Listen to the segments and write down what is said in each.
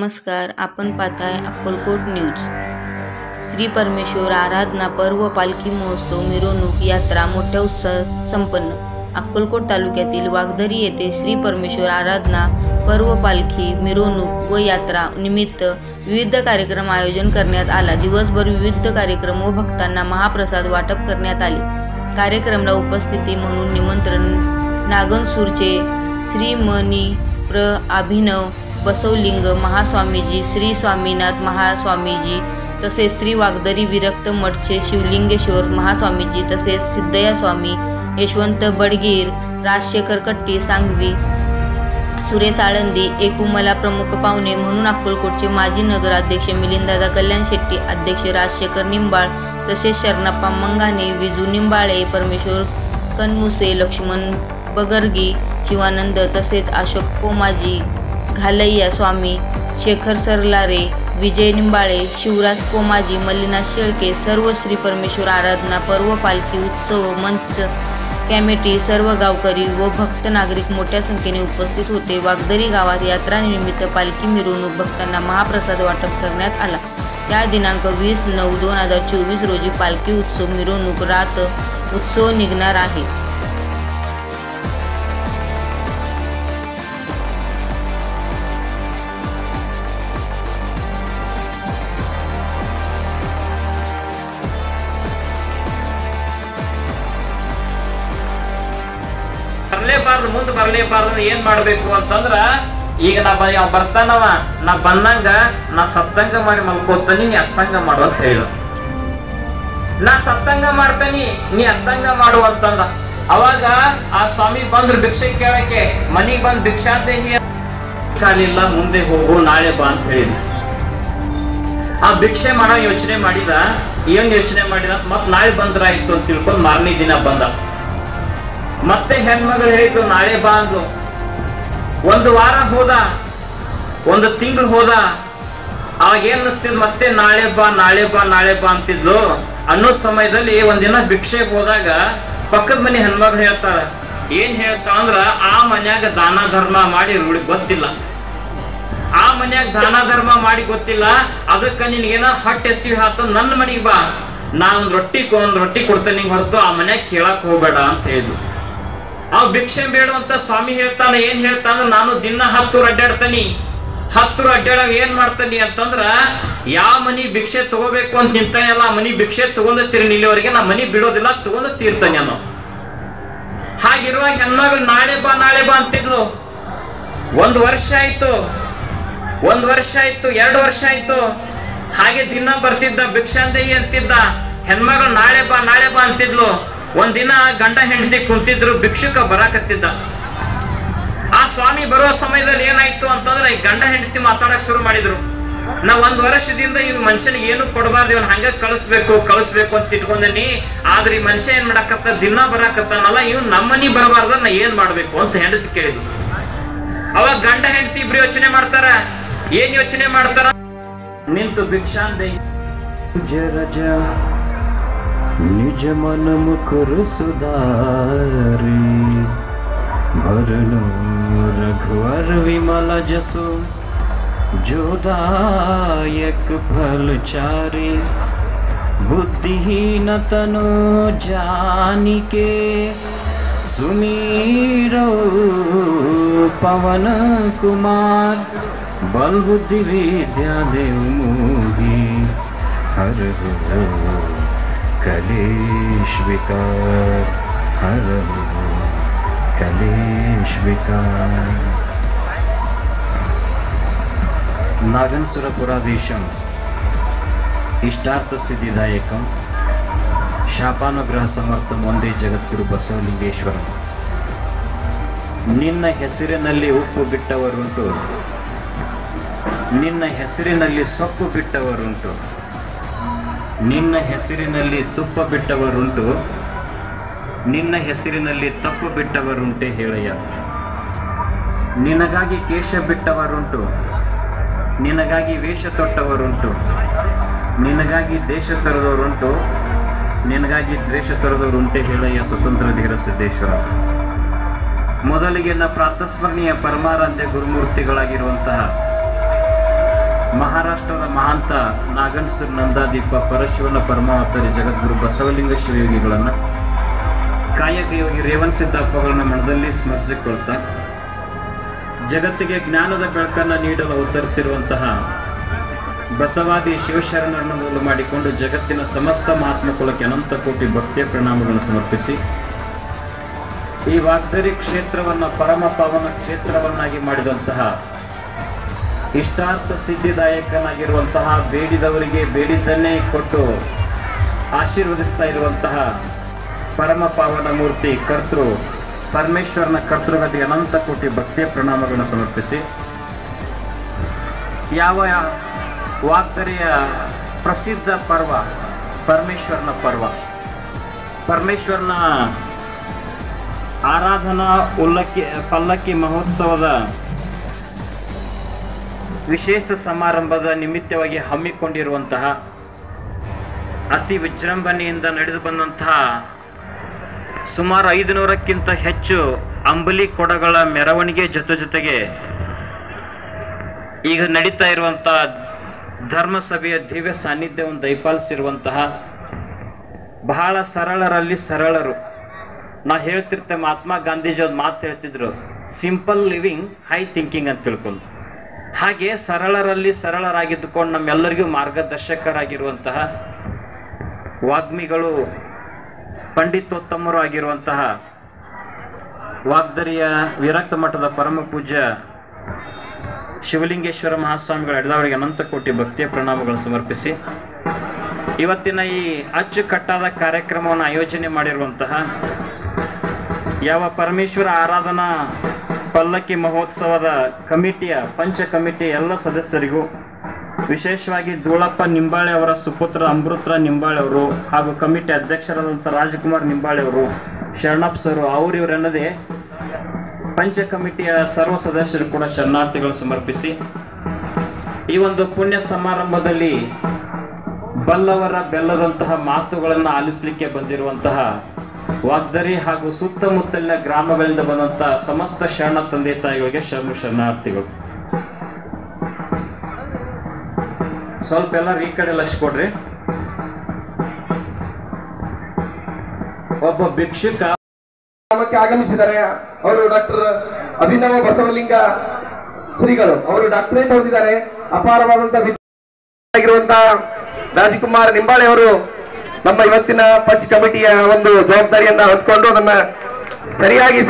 नमस्कार, आपण पाहताय अक्कलकोट न्यूज। श्री परमेश्वर आराधना पर्व पालखी महोत्सव मिरवणूक यात्रा मोठ्या उत्साहात संपन्न। अक्कलकोट तालुक्यातील वाघदरी येथे श्री परमेश्वर आराधना पर्व पालखी मिरवणूक व यात्रा निमित्त विविध कार्यक्रम आयोजन करण्यात आला। दिवसभर विविध कार्यक्रम व भक्तांना महाप्रसाद वाटप करण्यात आले। कार्यक्रमाला उपस्थिती म्हणून निमंत्रण नागनसूरचे श्री मनी प्र अभिनव बसवलिंग महास्वामीजी, श्री स्वामीनाथ महास्वामीजी, तसेच श्री वाघदरी विरक्त मठचे शिवलिंगेश्वर महास्वामीजी, तसेच सिद्धया स्वामी, यशवंत बडगीर, राजशेखर कट्टी सांगवी, सुरेश आळंदी एकूमला प्रमुख पाहुणे म्हणून अक्कलकोटचे माजी नगराध्यक्ष मिलिंददादा कल्याण शेट्टी, अध्यक्ष राजशेखर निंबाळ, तसेच शरणप्पा मंगाने, विजू निंबाळे, परमेश्वर कनमुसे, लक्ष्मण बगरगी, शिवानंद, तसेच अशोक पोमाजी घालैया स्वामी, शेखर सरलारे, विजय निंबाळे, शिवराज पोमाजी, मल्लीनाथ शेळके, सर्व श्री परमेश्वर आराधना पर्व पालखी उत्सव मंच कमिटी, सर्व गावकरी व भक्त नागरिक मोठ्या संख्येने उपस्थित होते। वाघदरी गावात यात्रानिमित्त पालखी मिरवणूक भक्तांना महाप्रसाद वाटप करण्यात आला। त्या दिनांक 20/9/2024 रोजी पालखी उत्सव मिरवणूक रात उत्सव निघणार आहे। ಬರಲೇಬಾರ್ದು, ಮುಂದೆ ಬರಲೇಬಾರ್ದು, ಏನ್ ಮಾಡ್ಬೇಕು ಅಂತಂದ್ರ ಈಗ ನಾ ಬರ್ತಾನವ, ನಾ ಬಂದಂಗ ನಾ ಸತ್ತಂಗ ಮಾಡಿ ಮಲ್ಕೋತಾನಿ, ನೀ ಅತ್ತಂಗ ಮಾಡು ಅಂತ ಹೇಳ। ನಾ ಸತ್ತಂಗ ಮಾಡ್ತಾನಿ, ನೀ ಅತ್ತಂಗ ಮಾಡು ಅಂತಂದ। ಅವಾಗ ಆ ಸ್ವಾಮಿ ಬಂದ್ರು ಭಿಕ್ಷೆ ಕೇಳಕ್ಕೆ, ಮನಿಗ್ ಬಂದ್ ಭಿಕ್ಷಾಂದೇಹಿ ಕಾಲಿಲ್ಲ, ಮುಂದೆ ಹೋಗು, ನಾಳೆ ಬಾ ಅಂತ ಹೇಳಿದ। ಆ ಭಿಕ್ಷೆ ಮಾಡೋ ಯೋಚನೆ ಮಾಡಿದ, ಏನ್ ಯೋಚನೆ ಮಾಡಿದ, ಮತ್ ನಾಳೆ ಬಂದ್ರಾಯ್ತು ಅಂತ ತಿಳ್ಕೊಂಡ್ ಮಾರನೇ ದಿನ ಬಂದ। ಮತ್ತೆ ಹೆಣ್ಮಗಳು ಹೇಳಿತು ನಾಳೆ ಬಾ ಅಂದ್ಲು। ಒಂದು ವಾರ ಹೋದ, ಒಂದು ತಿಂಗಳು ಹೋದ, ಅವಾಗ ಏನ್ ಅನಿಸ್ತಿದ್, ಮತ್ತೆ ನಾಳೆ ಬಾ ನಾಳೆ ಬಾ ನಾಳೆ ಬಾ ಅಂತಿದ್ಲು। ಅನ್ನೋ ಸಮಯದಲ್ಲಿ ಒಂದಿನ ಭಿಕ್ಷೆಗೆ ಹೋದಾಗ ಪಕ್ಕದ ಮನೆ ಹೆಣ್ಮಗಳು ಹೇಳ್ತಾಳ, ಏನ್ ಹೇಳ್ತಾಳ ಅಂದ್ರ, ಆ ಮನ್ಯಾಗ ದಾನ ಧರ್ಮ ಮಾಡಿ ರೂಢಿ ಗೊತ್ತಿಲ್ಲ, ಆ ಮನ್ಯಾಗ ದಾನ ಧರ್ಮ ಮಾಡಿ ಗೊತ್ತಿಲ್ಲ, ಅದಕ್ಕ ನಿನ್ಗೇನ ಹೊಟ್ಟೆ ಎಸಿವಿ ಹಾತ, ನನ್ನ ಮನೆಗೆ ಬಾ, ನಾನೊಂದ್ ರೊಟ್ಟಿ ಕೊಡ್ತೇನೆ ಹೊರತು ಆ ಮನ್ಯಾಗ ಕೇಳಕ್ ಹೋಗ್ಬೇಡ ಅಂತ ಹೇಳಿದ್ಲು। ಅವ್ ಭಿಕ್ಷೆ ಬೇಡ ಅಂತ ಸ್ವಾಮಿ ಹೇಳ್ತಾನ, ಏನ್ ಹೇಳ್ತಾನ, ನಾನು ದಿನ 10 ಅಡ್ಡಾಡ್ತಾನಿ, 10 ಅಡ್ಡಾಡಾಗ ಏನ್ ಮಾಡ್ತಾನಿ ಅಂತಂದ್ರ, ಯಾವ ಮನಿ ಭಿಕ್ಷೆ ತಗೋಬೇಕು ಅಂತ ನಿಂತಾನಲ್ಲ, ಆ ಮನಿ ಭಿಕ್ಷೆ ತಗೊಂಡ ತಿರ್ನಿಲ್ಲಿವರೆಗೆ ನಾ ಮನಿ ಬಿಡೋದಿಲ್ಲ, ತಗೊಂಡು ತೀರ್ತಾನೆ ಅನ್ನೋ ಹಾಗಿರುವಾಗ ಹೆಣ್ಮಗಳು ನಾಳೆ ಬಾ ನಾಳೆ ಬಾ ಅಂತಿದ್ಲು। 1 ವರ್ಷ ಆಯ್ತು, 2 ವರ್ಷ ಆಯ್ತು, ಹಾಗೆ ದಿನ ಬರ್ತಿದ್ದ, ಭಿಕ್ಷಾಂದೇಹಿ ಅಂತಿದ್ದ, ಹೆಣ್ಮಗಳು ನಾಳೆ ಬಾ ಅಂತಿದ್ಲು। ಒಂದಿನ ಗಂಡ ಹೆಂಡತಿ ಕುಂತಿದ್ರು, ಭಿಕ್ಷುಕ ಬರಾಕತ್ತಿದ್ದ। ಆ ಸ್ವಾಮಿ ಬರುವ ಸಮಯದಲ್ಲಿ ಏನಾಯ್ತು ಅಂತಂದ್ರೆ, ಗಂಡ ಹೆಂಡತಿ ಮಾತಾಡಕ್ ಶುರು ಮಾಡಿದ್ರು, ನಾ 1 ವರ್ಷದಿಂದ ಇವ್ ಮನುಷ್ಯನಿಗೆ ಏನು ಕೊಡಬಾರ್ದು, ಇವನ್ ಹಂಗ ಕಳಿಸ್ಬೇಕು ಅಂತ ಇಟ್ಕೊಂಡೇನಿ, ಆದ್ರೆ ಈ ಮನುಷ್ಯ ಏನ್ ಮಾಡಾಕತ್ತ, ದಿನ ಬರಾಕತ್ತಾನಲ್ಲ, ಇವ್ ನಮ್ಮನಿ ಬರಬಾರ್ದ, ನಾ ಏನ್ ಮಾಡ್ಬೇಕು ಅಂತ ಹೆಂಡತಿ ಕೇಳಿದ್ರು। ಅವಾಗ ಗಂಡ ಹೆಂಡತಿ ಇಬ್ರು ಯೋಚನೆ ಮಾಡ್ತಾರ, ಏನ್ ಯೋಚನೆ ಮಾಡ್ತಾರ, ನಿಂತು ಭಿಕ್ಷಾಂದೇಹಿ निज मन मुकुर सुधारी, भरनो रघुवर विमल जसु, जोदायक फल चारी, बुद्धिहीन तनु जानिके, सुमीरो पवन कुमार, बल बुद्धि विद्या देव मोहि, हर कलेश विकार, हर कलेश विकार। नागनसुरपुराधीशं इष्टार्थ सिद्धिदायकं ಶಾಪಾನುಗ್ರಹ ಸಮರ್ಥಂ ಒಂದೇ ಜಗದ್ಗುರು ಬಸವಲಿಂಗೇಶ್ವರ। ನಿನ್ನ ಹೆಸರಿನಲ್ಲಿ ಉಪ್ಪು ಬಿಟ್ಟವರುಂಟು, ನಿನ್ನ ಹೆಸರಿನಲ್ಲಿ ಸೊಪ್ಪು ಬಿಟ್ಟವರುಂಟು, ನಿನ್ನ ಹೆಸರಿನಲ್ಲಿ ತುಪ್ಪ ಬಿಟ್ಟವರುಂಟು, ನಿನ್ನ ಹೆಸರಿನಲ್ಲಿ ತಪ್ಪು ಬಿಟ್ಟವರುಂಟೆ ಹೇಳಯ್ಯ। ನಿನಗಾಗಿ ಕೇಶ ಬಿಟ್ಟವರುಂಟು, ನಿನಗಾಗಿ ವೇಷ ತೊಟ್ಟವರುಂಟು, ನಿನಗಾಗಿ ದೇಶ ತೊರೆದವರುಂಟು, ನಿನಗಾಗಿ ದ್ವೇಷ ತೊರೆದವರುಂಟೆ ಹೇಳಯ್ಯ ಸ್ವತಂತ್ರ ಧೀರ ಸಿದ್ದೇಶ್ವರ। ಮೊದಲಿಗೆ ಪ್ರಾತಸ್ಮರಣೀಯ ಪರಮಾರಾಧ್ಯ ಗುರುಮೂರ್ತಿಗಳಾಗಿರುವಂತಹ ಮಹಾರಾಷ್ಟ್ರದ ಮಹಾಂತ ನಾಗನ್ಸೂರ್ ನಂದಾದೀಪ ಪರಶಿವನ ಪರಮಾವತಾರಿ ಜಗದ್ಗುರು ಬಸವಲಿಂಗ ಶಿವಯೋಗಿಗಳನ್ನು, ಕಾಯಕ ಯೋಗಿ ರೇವಣ್ ಸಿದ್ದಪ್ಪಗಳನ್ನ ಮನದಲ್ಲಿ ಸ್ಮರಿಸಿಕೊಳ್ತಾ, ಜಗತ್ತಿಗೆ ಜ್ಞಾನದ ಬೆಳಕನ್ನು ನೀಡಲು ಅವತರಿಸಿರುವಂತಹ ಬಸವಾದಿ ಶಿವಶರಣರನ್ನು ಮೂಲ ಮಾಡಿಕೊಂಡು ಜಗತ್ತಿನ ಸಮಸ್ತ ಮಹಾತ್ಮ ಕುಲಕ್ಕೆ ಅನಂತ ಕೋಟಿ ಭಕ್ತಿಯ ಪ್ರಣಾಮಗಳನ್ನು ಸಮರ್ಪಿಸಿ, ಈ ವಾಗ್ದರಿ ಕ್ಷೇತ್ರವನ್ನು ಪರಮ ಪಾವನ ಕ್ಷೇತ್ರವನ್ನಾಗಿ ಮಾಡಿದಂತಹ, ಇಷ್ಟಾರ್ಥ ಸಿದ್ಧಿದಾಯಕನಾಗಿರುವಂತಹ, ಬೇಡಿದವರಿಗೆ ಬೇಡಿದ್ದನ್ನೇ ಕೊಟ್ಟು ಆಶೀರ್ವದಿಸ್ತಾ ಇರುವಂತಹ ಪರಮ ಪಾವನ ಮೂರ್ತಿ ಕರ್ತೃ ಪರಮೇಶ್ವರನ ಕರ್ತೃಗತಿಗೆ ಅನಂತ ಕೋಟಿ ಭಕ್ತಿಯ ಪ್ರಣಾಮಗಳನ್ನು ಸಮರ್ಪಿಸಿ, ಯಾವ ವಾಗ್ದರಿಯ ಪ್ರಸಿದ್ಧ ಪರ್ವ ಪರಮೇಶ್ವರನ ಪರ್ವ, ಪರಮೇಶ್ವರನ ಆರಾಧನಾ ಪಲ್ಲಕ್ಕಿ ಮಹೋತ್ಸವದ ವಿಶೇಷ ಸಮಾರಂಭದ ನಿಮಿತ್ತವಾಗಿ ಹಮ್ಮಿಕೊಂಡಿರುವಂತಹ, ಅತಿ ವಿಜೃಂಭಣೆಯಿಂದ ನಡೆದು ಬಂದಂತಹ ಸುಮಾರು 500ಕ್ಕಿಂತ ಹೆಚ್ಚು ಅಂಬಲಿ ಕೊಡಗಳ ಮೆರವಣಿಗೆ ಜೊತೆಗೆ ಈಗ ನಡೀತಾ ಇರುವಂತಹ ಧರ್ಮಸಭೆಯ ದಿವ್ಯ ಸಾನ್ನಿಧ್ಯವನ್ನು ದಯಪಾಲಿಸಿರುವಂತಹ ಬಹಳ ಸರಳರಲ್ಲಿ ಸರಳರು. ನಾ ಹೇಳ್ತಿರ್ತೇವೆ, ಮಹಾತ್ಮ ಗಾಂಧೀಜಿ ಅವ್ರು ಮಾತು ಹೇಳ್ತಿದ್ರು, ಸಿಂಪಲ್ ಲಿವಿಂಗ್ ಹೈ ಥಿಂಕಿಂಗ್ ಅಂತ ತಿಳ್ಕೊಂಡು. ಹಾಗೆ ಸರಳರಲ್ಲಿ ಸರಳರಾಗಿದ್ದುಕೊಂಡು ನಮ್ಮೆಲ್ಲರಿಗೂ ಮಾರ್ಗದರ್ಶಕರಾಗಿರುವಂತಹ ವಾಗ್ಮಿಗಳು, ಪಂಡಿತೋತ್ತಮರು ಆಗಿರುವಂತಹ ವಾಗ್ದರಿಯ ವಿರಕ್ತ ಮಠದ ಪರಮ ಪೂಜ್ಯ ಶಿವಲಿಂಗೇಶ್ವರ ಮಹಾಸ್ವಾಮಿಗಳ ಎಡದವರಿಗೆ ಅನಂತ ಕೋಟಿ ಭಕ್ತಿಯ ಪ್ರಣಾಮಗಳನ್ನು ಸಮರ್ಪಿಸಿ, ಇವತ್ತಿನ ಈ ಅಚ್ಚುಕಟ್ಟಾದ ಕಾರ್ಯಕ್ರಮವನ್ನು ಆಯೋಜನೆ ಮಾಡಿರುವಂತಹ ಯಾವ ಪರಮೇಶ್ವರ ಆರಾಧನಾ ಪಲ್ಲಕ್ಕಿ ಮಹೋತ್ಸವದ ಕಮಿಟಿಯ ಪಂಚ ಕಮಿಟಿಯ ಎಲ್ಲ ಸದಸ್ಯರಿಗೂ, ವಿಶೇಷವಾಗಿ ಧೂಳಪ್ಪ ನಿಂಬಾಳೆ ಅವರ ಸುಪುತ್ರ ಅಮೃತ್ರ ನಿಂಬಾಳೆ ಅವರು ಹಾಗೂ ಕಮಿಟಿ ಅಧ್ಯಕ್ಷರಾದಂಥ ರಾಜಕುಮಾರ್ ನಿಂಬಾಳೆ ಅವರು, ಶರಣಪ್ಪ ಸರು ಇವರೆನ್ನದೇ ಪಂಚ ಕಮಿಟಿಯ ಸರ್ವ ಸದಸ್ಯರು ಕೂಡ ಶರಣಾರ್ಥಿಗಳು ಸಮರ್ಪಿಸಿ, ಈ ಒಂದು ಪುಣ್ಯ ಸಮಾರಂಭದಲ್ಲಿ ಬಲ್ಲವರ ಬೆಲ್ಲದಂತಹ ಮಾತುಗಳನ್ನು ಆಲಿಸಲಿಕ್ಕೆ ಬಂದಿರುವಂತಹ ವಾಗ್ದರಿ ಹಾಗೂ ಸುತ್ತಮುತ್ತಲಿನ ಗ್ರಾಮಗಳಿಂದ ಬಂದಂತಹ ಸಮಸ್ತ ಶರಣ ತಂದೆ ತಾಯಿಗಳಿಗೆ ಶರಣಾರ್ಥಿಗಳು. ಸ್ವಲ್ಪ ಎಲ್ಲರೂ ಈ ಕಡೆ ಲಕ್ಷ ಕೊಡ್ರಿ. ಒಬ್ಬ ಭಿಕ್ಷುಕ ಗ್ರಾಮಕ್ಕೆ ಆಗಮಿಸಿದ್ದಾರೆ. ಅವರು ಡಾಕ್ಟರ್ ಅಭಿನವ ಬಸವಲಿಂಗ ಶ್ರೀಗಳು, ಅವರು ಡಾಕ್ಟರೇಟ್ ಹೊಂದಿದ್ದಾರೆ. ಅಪಾರವಾದಂತಹ ರಾಜಕುಮಾರ್ ನಿಂಬಾಳೆ ಅವರು ನಮ್ಮ ಇವತ್ತಿನ ಪಂಚ್ ಕಮಿಟಿಯ ಒಂದು ಜವಾಬ್ದಾರಿಯನ್ನ ಹೊತ್ಕೊಂಡು ಅದನ್ನ ಸರಿಯಾಗಿ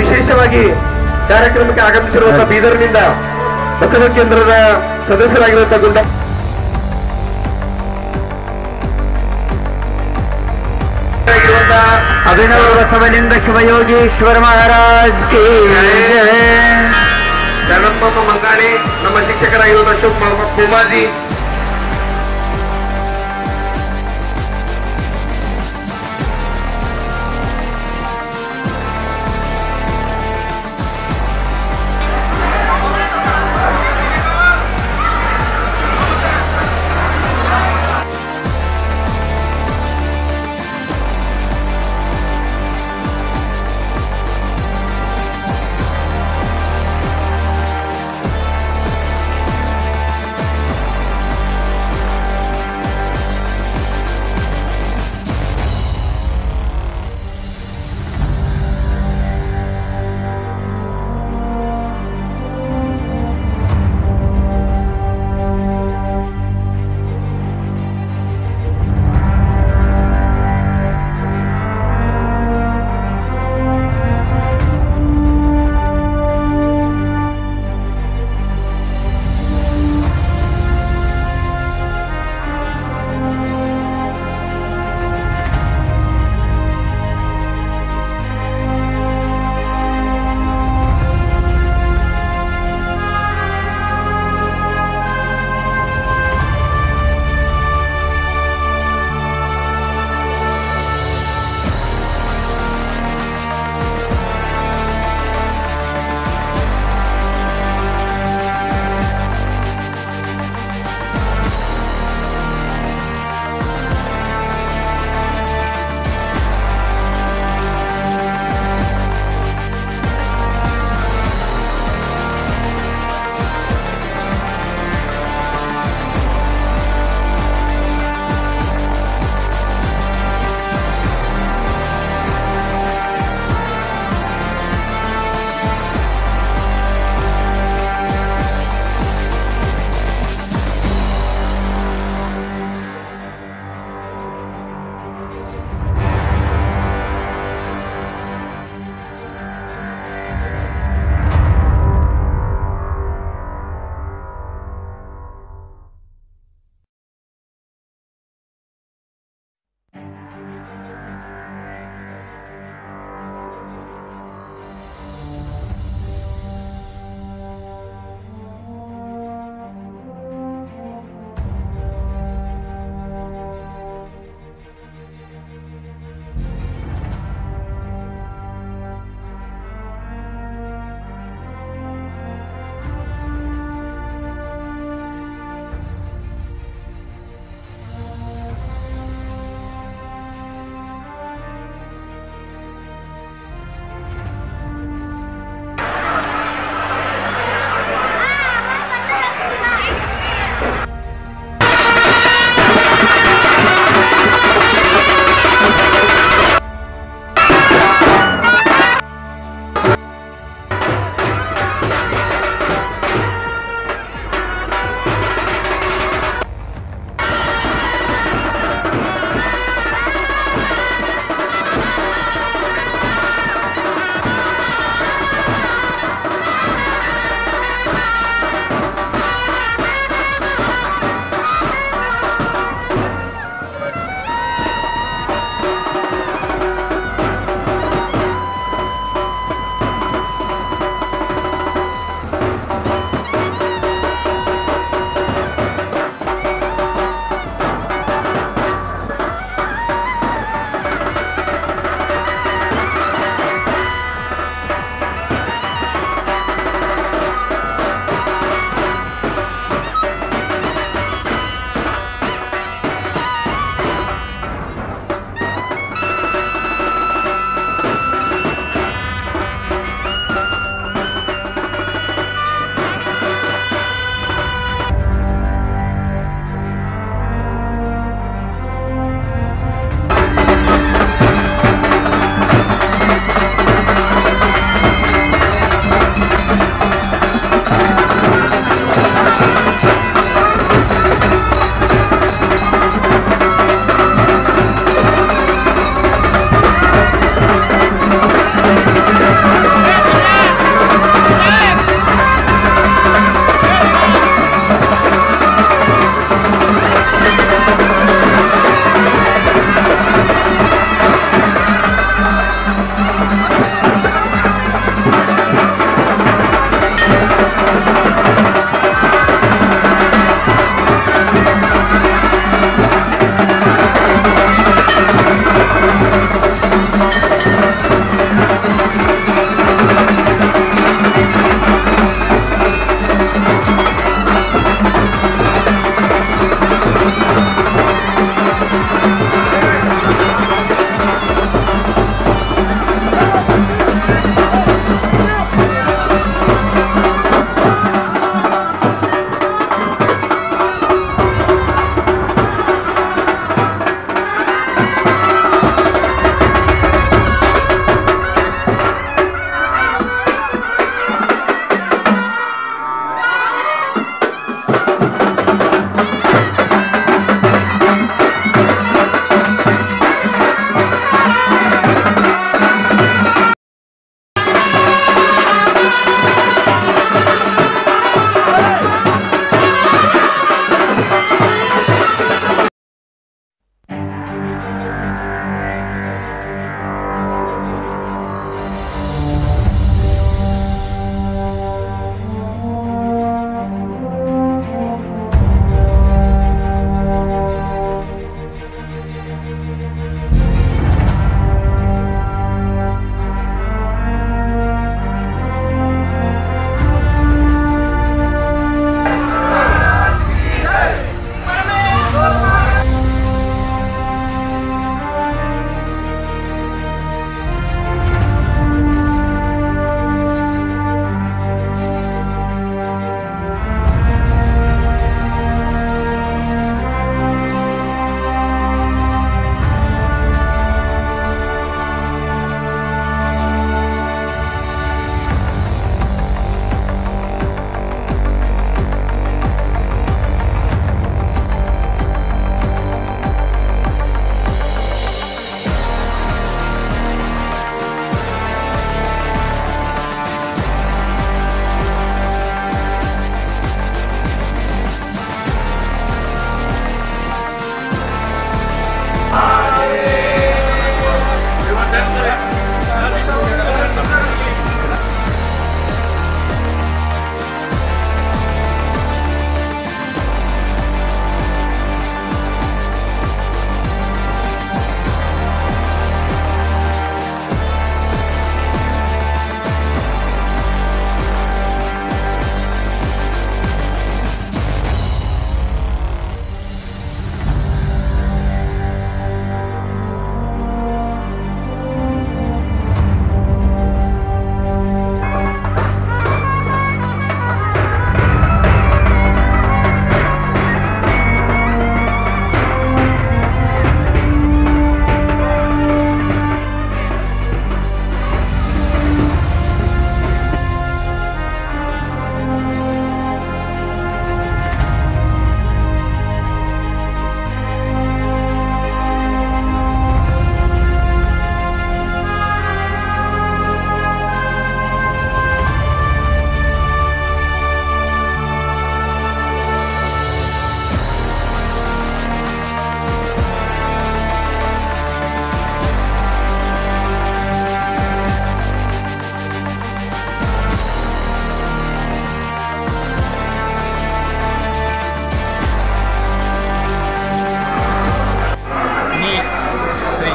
ವಿಶೇಷವಾಗಿ ಕಾರ್ಯಕ್ರಮಕ್ಕೆ ಆಗಮಿಸಿರುವಂತಹ ಬೀದರ್ನಿಂದ ಬಸವ ಕೇಂದ್ರದ ಸದಸ್ಯರಾಗಿರುವಂತಹ ಗುಂಡ ಅಭಿನವ ಬಸವಲಿಂಗ ಶಿವಯೋಗೀಶ್ವರ ಮಹಾರಾಜ್ ಕಿ ಶರಣಪ್ಪ ಮಂಗಾಳಿ, ನಮ್ಮ ಶಿಕ್ಷಕರಾಗಿರುವಂತಹ ಅಶೋಕ್ ಪೂಮಾಜಿ,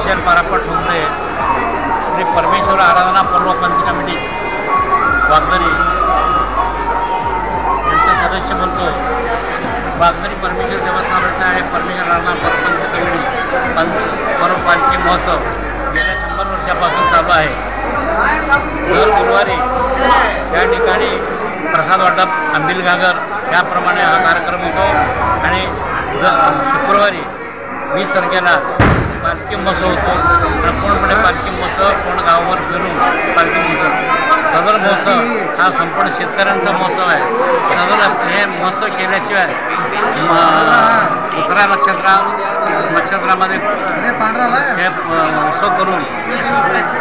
असेल परापट हुंबळे श्री परमेश्वर आराधना पर्व पंच कमिटी वागदरी यांचे सदस्य बोलतो. वागदरी परमेश्वर देवस्थानाचा आहे परमेश्वर आराधना पर्व पंच कमिटी पर्व पालखी महोत्सव गेल्या 100 वर्षापासून चालू आहे. दर गुरुवारी त्या ठिकाणी प्रसाद वाटप आंबील घागर याप्रमाणे हा कार्यक्रम होतो आणि शुक्रवारी 20 तारखेला पालखी महोत्सव होतो. पूर्णपणे पालखी महोत्सव पूर्ण गावावर फिरून पालखी महोत्सव सदर महोत्सव हा संपूर्ण शेतकऱ्यांचा महोत्सव आहे. सदर हे महोत्सव केल्याशिवाय दुसऱ्या नक्षत्रामध्ये हे उत्सव करून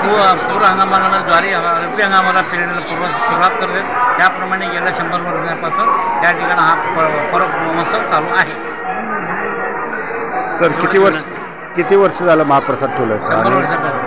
पूर हंगामाला ज्वारी रब्बी हंगामाला पेरणीला सुरुवात करते. त्याप्रमाणे गेल्या 100 वर्षापासून या ठिकाणी हा पर्व महोत्सव चालू आहे. सर किती वर्ष झालं महाप्रसाद ठेवलं? 100 वर्षापासून.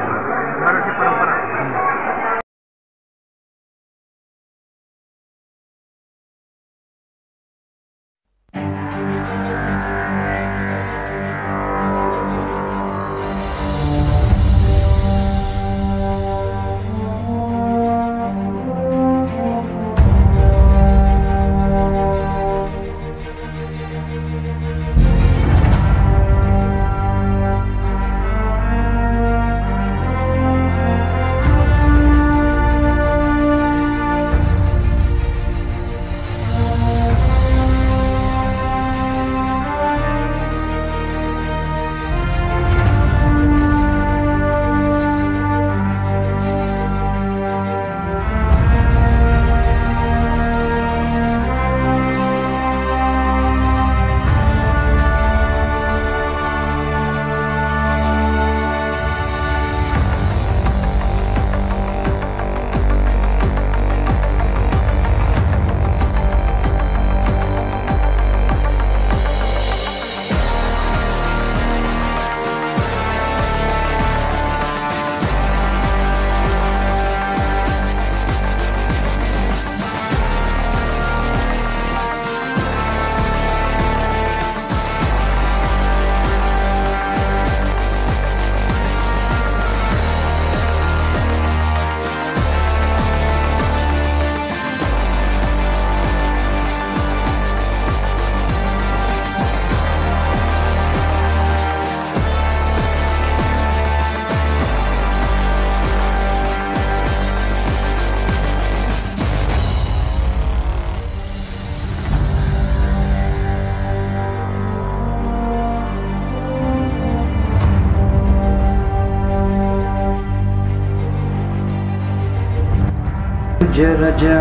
रजा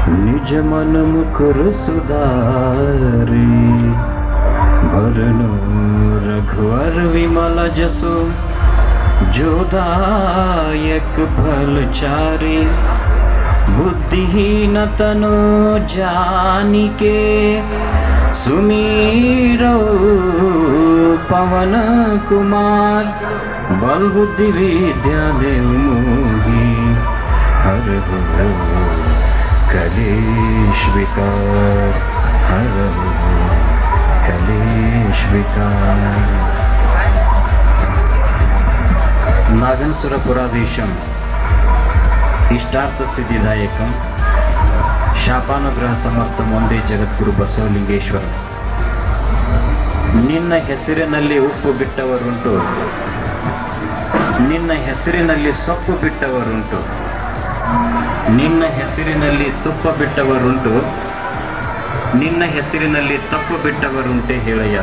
निज मन मुकुर सुधारी भरनो रघुवर विमल जसो जोदायक फलचारी बुद्धिहीन तनो जानिके सुमीरो पवन कुमार बल बुद्धि विद्या देव मोही हर कलेश विकार हर कलेश विकार नागनसुरपुराधीशम इष्टार्थ सिद्धिदायकम ಶಾಪಾನುಗ್ರಹ ಸಮರ್ಥ ಒಂದೇ ಜಗದ್ಗುರು ಬಸವಲಿಂಗೇಶ್ವರ. ನಿನ್ನ ಹೆಸರಿನಲ್ಲಿ ಉಪ್ಪು ಬಿಟ್ಟವರುಂಟು, ನಿನ್ನ ಹೆಸರಿನಲ್ಲಿ ಸೊಪ್ಪು ಬಿಟ್ಟವರುಂಟು, ನಿನ್ನ ಹೆಸರಿನಲ್ಲಿ ತುಪ್ಪ ಬಿಟ್ಟವರುಂಟು, ನಿನ್ನ ಹೆಸರಿನಲ್ಲಿ ತಪ್ಪು ಬಿಟ್ಟವರುಂಟೆ ಹೇಳಯ್ಯ.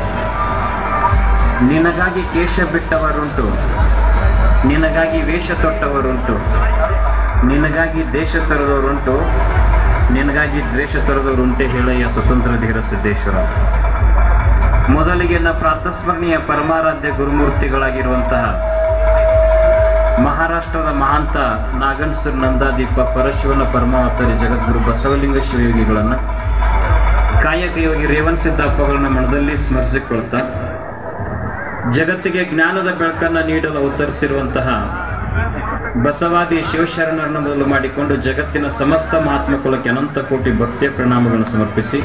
ನಿನಗಾಗಿ ಕೇಶ ಬಿಟ್ಟವರುಂಟು, ನಿನಗಾಗಿ ವೇಷ ತೊಟ್ಟವರುಂಟು, ನಿನಗಾಗಿ ದೇಶ ತೊರೆದವರುಂಟು, ನಿನಗಾಗಿ ದ್ವೇಷ ತೊರೆದವರುಂಟೆ ಹೇಳಯ್ಯ ಸ್ವತಂತ್ರ ಧೀರ ಸಿದ್ದೇಶ್ವರ. ಮೊದಲಿಗೆ ನನ್ನ ಪ್ರಾತಸ್ಮರಣೀಯ ಪರಮಾರಾಧ್ಯ ಗುರುಮೂರ್ತಿಗಳಾಗಿರುವಂತಹ ಮಹಾರಾಷ್ಟ್ರದ ಮಹಾಂತ ನಾಗನ್ಸೂರ್ ನಂದಾದೀಪ ಪರಶಿವನ ಪರಮಾವತಾರಿ ಜಗದ್ಗುರು ಬಸವಲಿಂಗ ಶಿವಯೋಗಿಗಳನ್ನು, ಕಾಯಕ ಯೋಗಿ ರೇವಣ್ ಸಿದ್ದಪ್ಪಗಳನ್ನ ಮನದಲ್ಲಿ ಸ್ಮರಿಸಿಕೊಳ್ತಾ, ಜಗತ್ತಿಗೆ ಜ್ಞಾನದ ಬೆಳಕನ್ನು ನೀಡಲು ಅವತರಿಸಿರುವಂತಹ ಬಸವಾದಿ ಶಿವಶರಣರನ್ನು ಮೊದಲು ಮಾಡಿಕೊಂಡು ಜಗತ್ತಿನ ಸಮಸ್ತ ಮಹಾತ್ಮ ಕುಲಕ್ಕೆ ಅನಂತ ಕೋಟಿ ಭಕ್ತಿಯ ಪ್ರಣಾಮಗಳನ್ನು ಸಮರ್ಪಿಸಿ,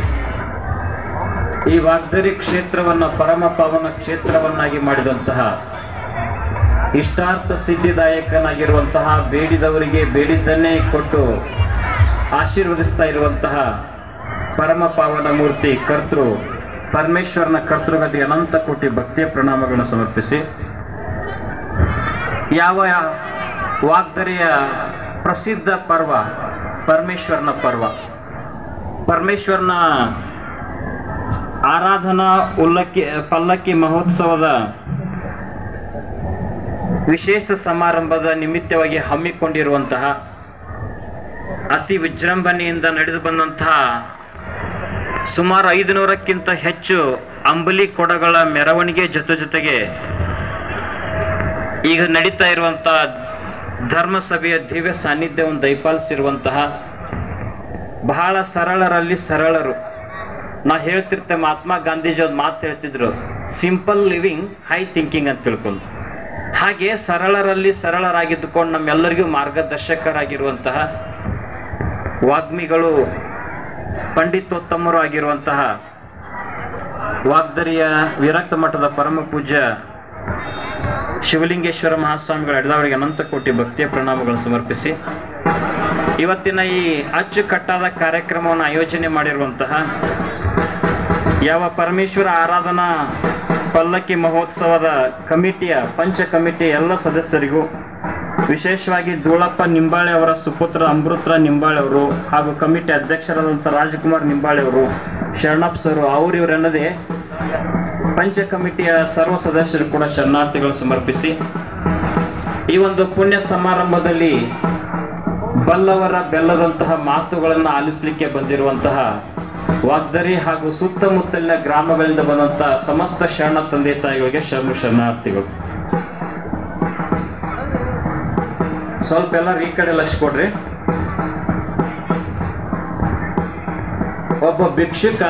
ಈ ವಾಗ್ದರಿ ಕ್ಷೇತ್ರವನ್ನು ಪರಮ ಪಾವನ ಕ್ಷೇತ್ರವನ್ನಾಗಿ ಮಾಡಿದಂತಹ ಇಷ್ಟಾರ್ಥ ಸಿದ್ಧಿದಾಯಕನಾಗಿರುವಂತಹ, ಬೇಡಿದವರಿಗೆ ಬೇಡಿದ್ದನ್ನೇ ಕೊಟ್ಟು ಆಶೀರ್ವದಿಸ್ತಾ ಇರುವಂತಹ ಪರಮ ಪಾವನ ಮೂರ್ತಿ ಕರ್ತೃ ಪರಮೇಶ್ವರನ ಕರ್ತೃಗತಿಗೆ ಅನಂತ ಕೋಟಿ ಭಕ್ತಿಯ ಪ್ರಣಾಮಗಳನ್ನು ಸಮರ್ಪಿಸಿ, ಯಾವ ವಾಗ್ದರಿಯ ಪ್ರಸಿದ್ಧ ಪರ್ವ ಪರಮೇಶ್ವರನ ಪರ್ವ, ಪರಮೇಶ್ವರನ ಆರಾಧನಾ ಪಲ್ಲಕ್ಕಿ ಮಹೋತ್ಸವದ ವಿಶೇಷ ಸಮಾರಂಭದ ನಿಮಿತ್ತವಾಗಿ ಹಮ್ಮಿಕೊಂಡಿರುವಂತಹ, ಅತಿ ವಿಜೃಂಭಣೆಯಿಂದ ನಡೆದು ಬಂದಂತಹ ಸುಮಾರು 500ಕ್ಕಿಂತ ಹೆಚ್ಚು ಅಂಬಲಿ ಕೊಡಗಳ ಮೆರವಣಿಗೆ ಜೊತೆಗೆ ಈಗ ನಡೀತಾ ಇರುವಂತಹ ಧರ್ಮಸಭೆಯ ದಿವ್ಯ ಸಾನ್ನಿಧ್ಯವನ್ನು ದಯಪಾಲಿಸಿರುವಂತಹ ಬಹಳ ಸರಳರಲ್ಲಿ ಸರಳರು. ನಾ ಹೇಳ್ತಿರ್ತೆ, ಮಹಾತ್ಮ ಗಾಂಧೀಜಿ ಅವ್ರು ಮಾತು ಹೇಳ್ತಿದ್ರು, ಸಿಂಪಲ್ ಲಿವಿಂಗ್ ಹೈ ಥಿಂಕಿಂಗ್ ಅಂತ ತಿಳ್ಕೊಂಡು. ಹಾಗೆ ಸರಳರಲ್ಲಿ ಸರಳರಾಗಿದ್ದುಕೊಂಡು ನಮ್ಮೆಲ್ಲರಿಗೂ ಮಾರ್ಗದರ್ಶಕರಾಗಿರುವಂತಹ ವಾಗ್ಮಿಗಳು, ಪಂಡಿತೋತ್ತಮರು ಆಗಿರುವಂತಹ ವಾಗ್ದರಿಯ ವಿರಕ್ತ ಮಠದ ಪರಮ ಪೂಜ್ಯ ಶಿವಲಿಂಗೇಶ್ವರ ಮಹಾಸ್ವಾಮಿಗಳ ಎಡದವರಿಗೆ ಅನಂತ ಕೋಟಿ ಭಕ್ತಿಯ ಪ್ರಣಾಮಗಳು ಸಮರ್ಪಿಸಿ, ಇವತ್ತಿನ ಈ ಅಚ್ಚುಕಟ್ಟಾದ ಕಾರ್ಯಕ್ರಮವನ್ನು ಆಯೋಜನೆ ಮಾಡಿರುವಂತಹ ಯಾವ ಪರಮೇಶ್ವರ ಆರಾಧನಾ ಪಲ್ಲಕ್ಕಿ ಮಹೋತ್ಸವದ ಕಮಿಟಿಯ ಪಂಚ ಕಮಿಟಿ ಎಲ್ಲ ಸದಸ್ಯರಿಗೂ, ವಿಶೇಷವಾಗಿ ಧೂಳಪ್ಪ ನಿಂಬಾಳೆ ಅವರ ಸುಪುತ್ರ ಅಮೃತ ನಿಂಬಾಳೆ ಅವರು ಹಾಗೂ ಕಮಿಟಿ ಅಧ್ಯಕ್ಷರಾದಂಥ ರಾಜಕುಮಾರ್ ನಿಂಬಾಳೆ ಅವರು, ಶರಣಪ್ಪ ಸರ್ ಇವರೆನ್ನದೇ ಪಂಚ ಕಮಿಟಿಯ ಸರ್ವ ಸದಸ್ಯರು ಕೂಡ ಶರಣಾರ್ಥಿಗಳು ಸಮರ್ಪಿಸಿ, ಈ ಒಂದು ಪುಣ್ಯ ಸಮಾರಂಭದಲ್ಲಿ ಬಲ್ಲವರ ಬೆಲ್ಲದಂತಹ ಮಾತುಗಳನ್ನು ಆಲಿಸಲಿಕ್ಕೆ ಬಂದಿರುವಂತಹ ವಾಗ್ದರಿ ಹಾಗೂ ಸುತ್ತಮುತ್ತಲಿನ ಗ್ರಾಮಗಳಿಂದ ಬಂದಂತಹ ಸಮಸ್ತ ಶರಣ ತಂದೆ ತಾಯಿಗಳಿಗೆ ಶರಣಾರ್ಥಿಗಳು. ಸ್ವಲ್ಪ ಎಲ್ಲರೂ ಈ ಕಡೆ ಲಕ್ಷ ಕೊಡ್ರಿ. ಒಬ್ಬ ಭಿಕ್ಷುಕ